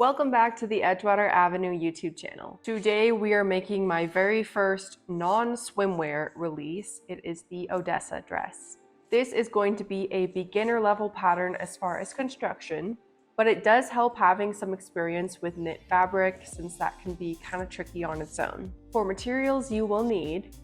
Welcome back to the Edgewater Avenue YouTube channel. Today we are making my very first non-swimwear release. It is the Odessa dress. This is going to be a beginner level pattern as far as construction, but it does help having some experience with knit fabric since that can be kind of tricky on its own. For materials you will need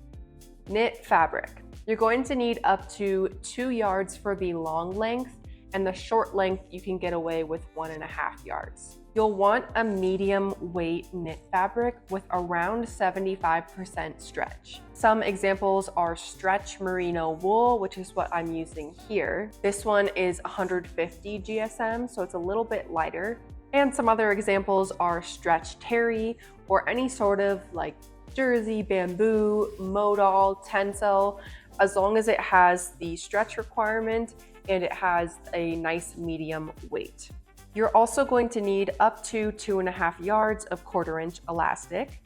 knit fabric. You're going to need up to 2 yards for the long length, and the short length you can get away with 1.5 yards. You'll want a medium weight knit fabric with around 75% stretch. Some examples are stretch merino wool, which is what I'm using here. This one is 150 GSM, so it's a little bit lighter. And some other examples are stretch terry or any sort of like jersey, bamboo, modal, tencel, as long as it has the stretch requirement and it has a nice medium weight. You're also going to need up to 2.5 yards of 1/4 inch elastic.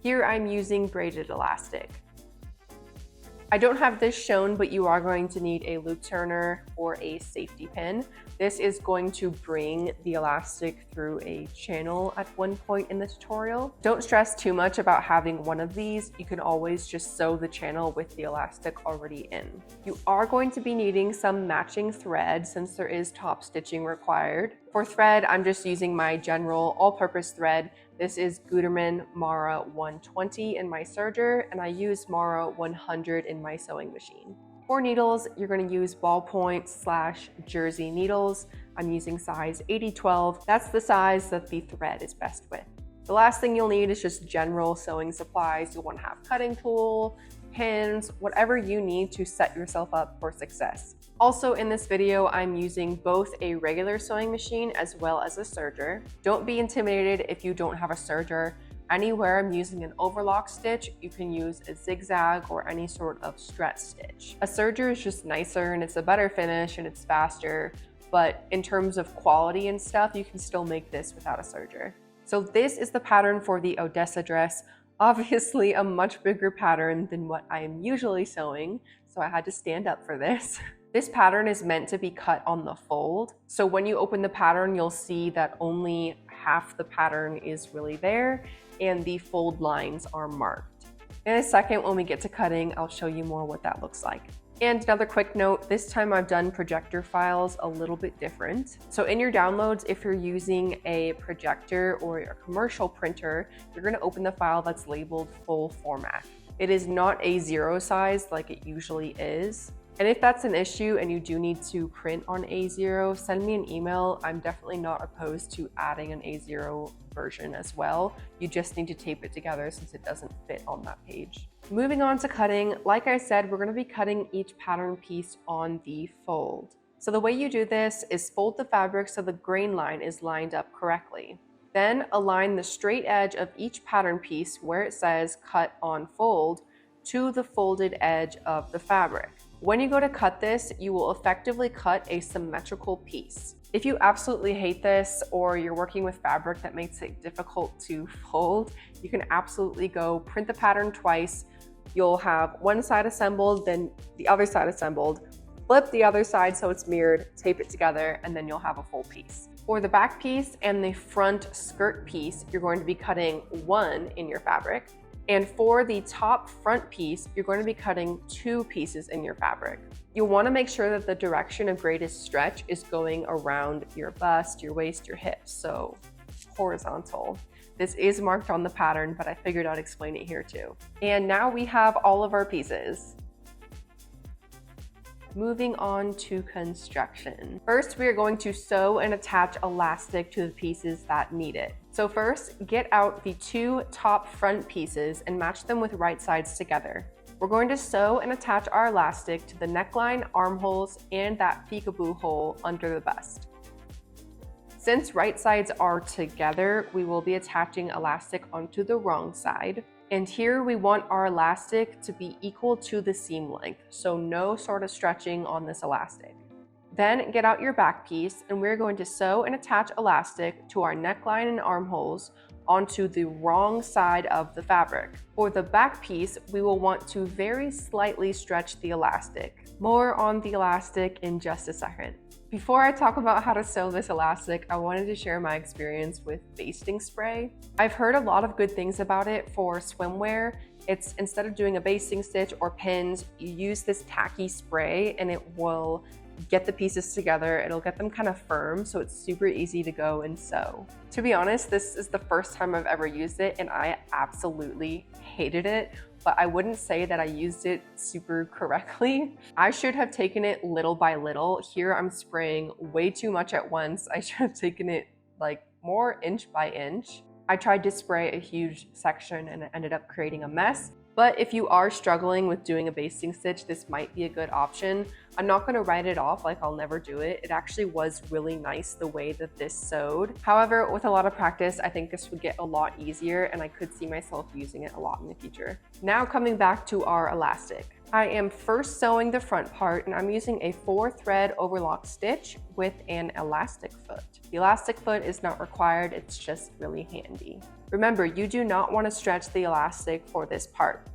Here I'm using braided elastic. I don't have this shown, but you are going to need a loop turner or a safety pin. This is going to bring the elastic through a channel at one point in the tutorial. Don't stress too much about having one of these. You can always just sew the channel with the elastic already in. You are going to be needing some matching thread since there is top stitching required. For thread, I'm just using my general all-purpose thread. This is Gutermann Mara 120 in my serger, and I use Mara 100 in my sewing machine. For needles, you're going to use ballpoint/jersey needles. I'm using size 80/12. That's the size that the thread is best with. The last thing you'll need is just general sewing supplies. You'll want to have cutting tool, pins, whatever you need to set yourself up for success. Also in this video, I'm using both a regular sewing machine as well as a serger. Don't be intimidated if you don't have a serger. Anywhere I'm using an overlock stitch, you can use a zigzag or any sort of stretch stitch. A serger is just nicer and it's a better finish and it's faster, but in terms of quality and stuff, you can still make this without a serger. So this is the pattern for the Odessa dress. Obviously a much bigger pattern than what I am usually sewing, so I had to stand up for this. This pattern is meant to be cut on the fold. So when you open the pattern, you'll see that only half the pattern is really there and the fold lines are marked. In a second, when we get to cutting, I'll show you more what that looks like. And another quick note, this time I've done projector files a little bit different. So in your downloads, if you're using a projector or a commercial printer, you're gonna open the file that's labeled full format. It is not a 0 size like it usually is. And if that's an issue and you do need to print on A0, send me an email. I'm definitely not opposed to adding an A0 version as well. You just need to tape it together since it doesn't fit on that page. Moving on to cutting, like I said, we're going to be cutting each pattern piece on the fold. So the way you do this is fold the fabric so the grain line is lined up correctly. Then align the straight edge of each pattern piece where it says cut on fold to the folded edge of the fabric. When you go to cut this, you will effectively cut a symmetrical piece. If you absolutely hate this or you're working with fabric that makes it difficult to fold, you can absolutely go print the pattern twice. You'll have one side assembled, then the other side assembled, flip the other side so it's mirrored, tape it together, and then you'll have a full piece. For the back piece and the front skirt piece, you're going to be cutting 1 in your fabric. And for the top front piece, you're going to be cutting 2 pieces in your fabric. You'll want to make sure that the direction of greatest stretch is going around your bust, your waist, your hips, so horizontal. This is marked on the pattern, but I figured I'd explain it here too. And now we have all of our pieces. Moving on to construction. First, we are going to sew and attach elastic to the pieces that need it. So first, get out the 2 top front pieces and match them with right sides together. We're going to sew and attach our elastic to the neckline, armholes, and that peekaboo hole under the bust. Since right sides are together, we will be attaching elastic onto the wrong side. And here we want our elastic to be equal to the seam length, so no sort of stretching on this elastic. Then get out your back piece and we're going to sew and attach elastic to our neckline and armholes onto the wrong side of the fabric. For the back piece, we will want to very slightly stretch the elastic. More on the elastic in just a second. Before I talk about how to sew this elastic, I wanted to share my experience with basting spray. I've heard a lot of good things about it for swimwear. It's instead of doing a basting stitch or pins, you use this tacky spray and it will get the pieces together. It'll get them kind of firm, so it's super easy to go and sew. To be honest, this is the first time I've ever used it and I absolutely hated it, but I wouldn't say that I used it super correctly. I should have taken it little by little. Here I'm spraying way too much at once. I should have taken it like more inch by inch. I tried to spray a huge section and it ended up creating a mess. But if you are struggling with doing a basting stitch, this might be a good option. I'm not going to write it off like I'll never do it. It actually was really nice the way that this sewed. However, with a lot of practice, I think this would get a lot easier and I could see myself using it a lot in the future. Now coming back to our elastic. I am first sewing the front part and I'm using a 4-thread overlock stitch with an elastic foot. The elastic foot is not required, it's just really handy. Remember, you do not want to stretch the elastic for this part.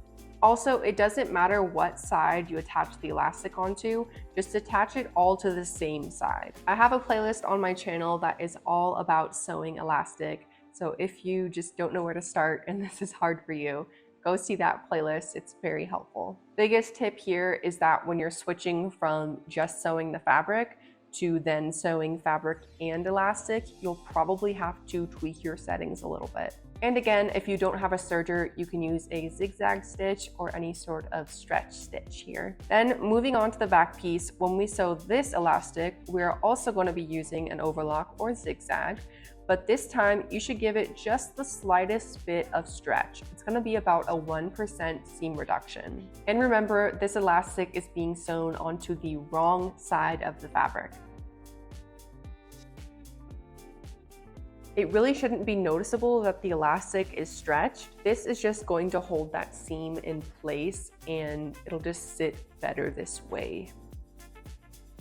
Also, it doesn't matter what side you attach the elastic onto, just attach it all to the same side. I have a playlist on my channel that is all about sewing elastic, so if you just don't know where to start and this is hard for you, go see that playlist, it's very helpful. Biggest tip here is that when you're switching from just sewing the fabric to then sewing fabric and elastic, you'll probably have to tweak your settings a little bit. And again, if you don't have a serger, you can use a zigzag stitch or any sort of stretch stitch here. Then moving on to the back piece, when we sew this elastic, we're also going to be using an overlock or zigzag, but this time you should give it just the slightest bit of stretch. It's going to be about a 1% seam reduction. And remember, this elastic is being sewn onto the wrong side of the fabric. It really shouldn't be noticeable that the elastic is stretched. This is just going to hold that seam in place and it'll just sit better this way.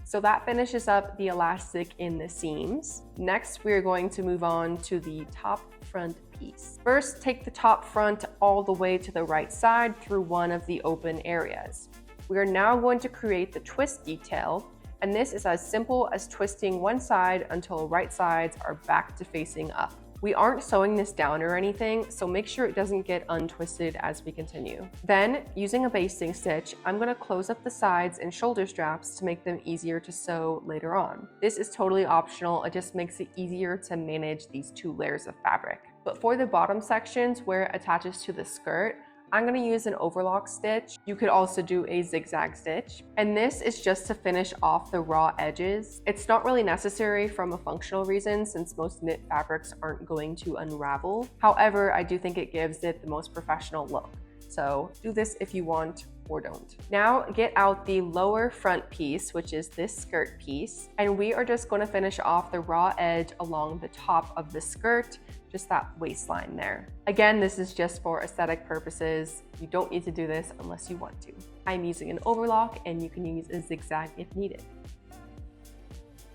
So that finishes up the elastic in the seams. Next, we're going to move on to the top front piece. First, take the top front all the way to the right side through one of the open areas. We are now going to create the twist detail, and this is as simple as twisting one side until right sides are back to facing up. We aren't sewing this down or anything, so make sure it doesn't get untwisted as we continue. Then, using a basting stitch, I'm going to close up the sides and shoulder straps to make them easier to sew later on. This is totally optional, it just makes it easier to manage these 2 layers of fabric. But for the bottom sections where it attaches to the skirt, I'm going to use an overlock stitch. You could also do a zigzag stitch. And this is just to finish off the raw edges. It's not really necessary from a functional reason since most knit fabrics aren't going to unravel. However, I do think it gives it the most professional look. So do this if you want or don't. Now get out the lower front piece, which is this skirt piece, and we are just going to finish off the raw edge along the top of the skirt, just that waistline there. Again, this is just for aesthetic purposes. You don't need to do this unless you want to. I'm using an overlock and you can use a zigzag if needed.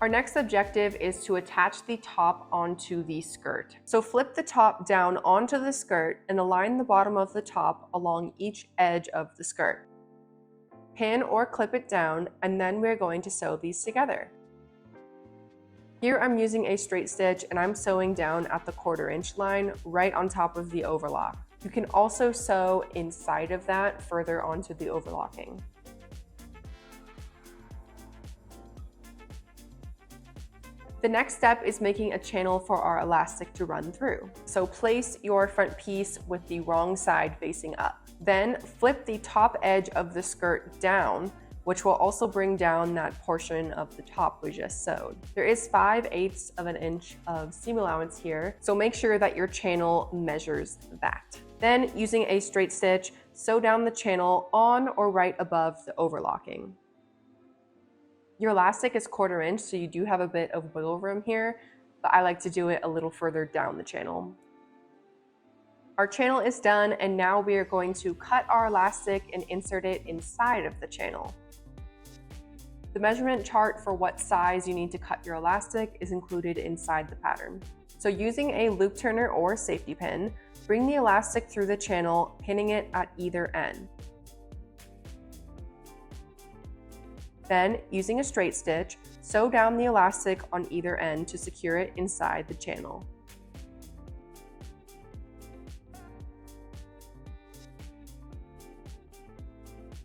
Our next objective is to attach the top onto the skirt. So flip the top down onto the skirt and align the bottom of the top along each edge of the skirt. Pin or clip it down, and then we're going to sew these together. Here I'm using a straight stitch and I'm sewing down at the 1/4 inch line right on top of the overlock. You can also sew inside of that further onto the overlocking. The next step is making a channel for our elastic to run through. So place your front piece with the wrong side facing up. Then flip the top edge of the skirt down, which will also bring down that portion of the top we just sewed. There is 5/8 of an inch of seam allowance here, so make sure that your channel measures that. Then using a straight stitch, sew down the channel on or right above the overlocking. Your elastic is 1/4 inch, so you do have a bit of wiggle room here, but I like to do it a little further down the channel. Our channel is done, and now we are going to cut our elastic and insert it inside of the channel. The measurement chart for what size you need to cut your elastic is included inside the pattern. So using a loop turner or safety pin, bring the elastic through the channel, pinning it at either end. Then, using a straight stitch, sew down the elastic on either end to secure it inside the channel.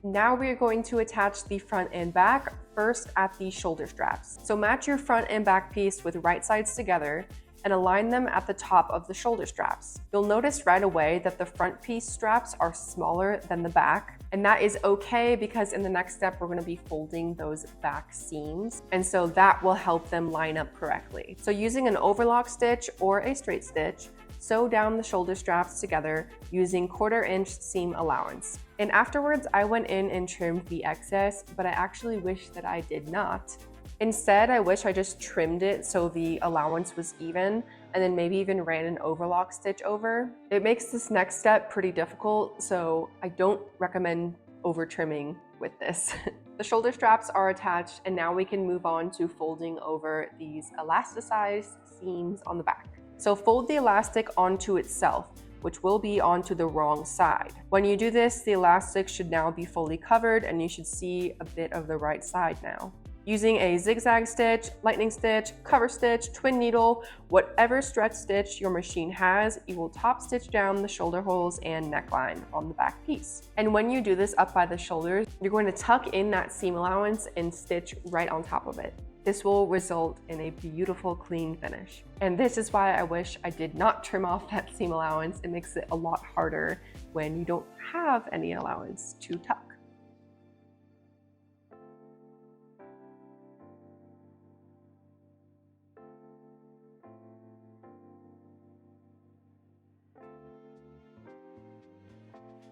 Now we are going to attach the front and back, first at the shoulder straps. So match your front and back piece with right sides together and align them at the top of the shoulder straps. You'll notice right away that the front piece straps are smaller than the back, and that is okay because in the next step we're going to be folding those back seams, and so that will help them line up correctly. So using an overlock stitch or a straight stitch, sew down the shoulder straps together using 1/4 inch seam allowance. And afterwards I went in and trimmed the excess, but I actually wish that I did not. Instead, I wish I just trimmed it so the allowance was even, and then maybe even ran an overlock stitch over. It makes this next step pretty difficult, so I don't recommend over trimming with this. The shoulder straps are attached, and now we can move on to folding over these elasticized seams on the back. So fold the elastic onto itself, which will be onto the wrong side. When you do this, the elastic should now be fully covered and you should see a bit of the right side now. Using a zigzag stitch, lightning stitch, cover stitch, twin needle, whatever stretch stitch your machine has, you will top stitch down the shoulder holes and neckline on the back piece. And when you do this up by the shoulders, you're going to tuck in that seam allowance and stitch right on top of it. This will result in a beautiful clean finish. And this is why I wish I did not trim off that seam allowance. It makes it a lot harder when you don't have any allowance to tuck.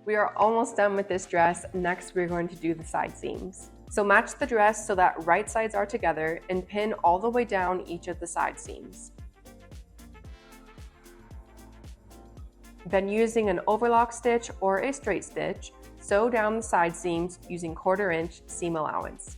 We are almost done with this dress. Next, we're going to do the side seams. So match the dress so that right sides are together and pin all the way down each of the side seams. Then using an overlock stitch or a straight stitch, sew down the side seams using 1/4 inch seam allowance.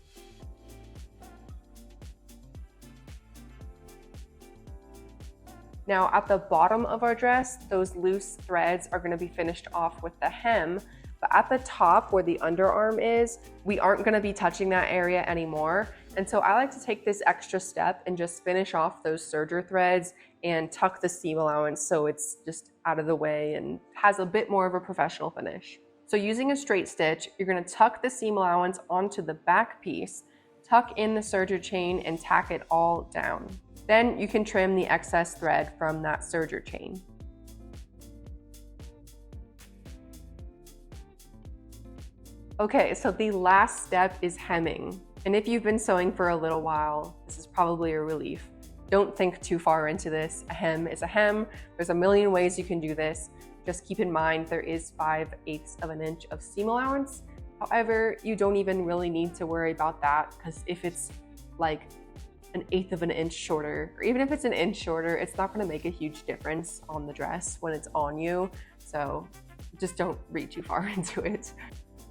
Now at the bottom of our dress, those loose threads are going to be finished off with the hem, but at the top where the underarm is, we aren't going to be touching that area anymore. And so I like to take this extra step and just finish off those serger threads and tuck the seam allowance so it's just out of the way and has a bit more of a professional finish. So using a straight stitch, you're going to tuck the seam allowance onto the back piece, tuck in the serger chain and tack it all down. Then you can trim the excess thread from that serger chain. Okay, so the last step is hemming. And if you've been sewing for a little while, this is probably a relief. Don't think too far into this. A hem is a hem. There's a million ways you can do this. Just keep in mind there is 5/8 of an inch of seam allowance. However, you don't even really need to worry about that because if it's like 1/8 of an inch shorter, or even if it's an inch shorter, it's not going to make a huge difference on the dress when it's on you. So just don't read too far into it.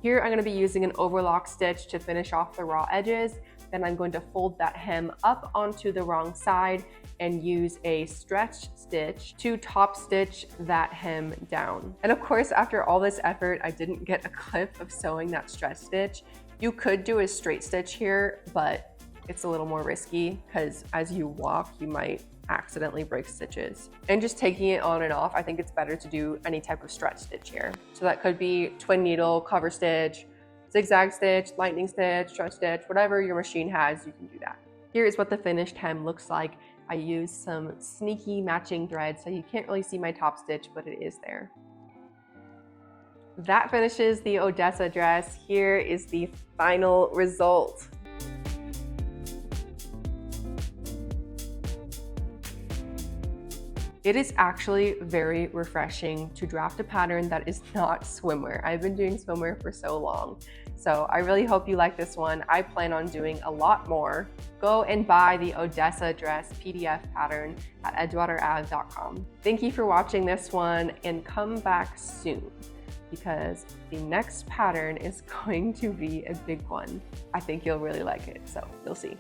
Here I'm going to be using an overlock stitch to finish off the raw edges. Then I'm going to fold that hem up onto the wrong side and use a stretch stitch to top stitch that hem down. And of course, after all this effort, I didn't get a clip of sewing that stretch stitch. You could do a straight stitch here, but it's a little more risky because as you walk, you might accidentally break stitches. And just taking it on and off, I think it's better to do any type of stretch stitch here. So that could be twin needle, cover stitch, zigzag stitch, lightning stitch, stretch stitch, whatever your machine has, you can do that. Here is what the finished hem looks like. I used some sneaky matching thread, so you can't really see my top stitch, but it is there. That finishes the Odessa dress. Here is the final result. It is actually very refreshing to draft a pattern that is not swimwear. I've been doing swimwear for so long. So I really hope you like this one. I plan on doing a lot more. Go and buy the Odessa dress PDF pattern at edgewaterave.com. Thank you for watching this one and come back soon because the next pattern is going to be a big one. I think you'll really like it, so you'll see.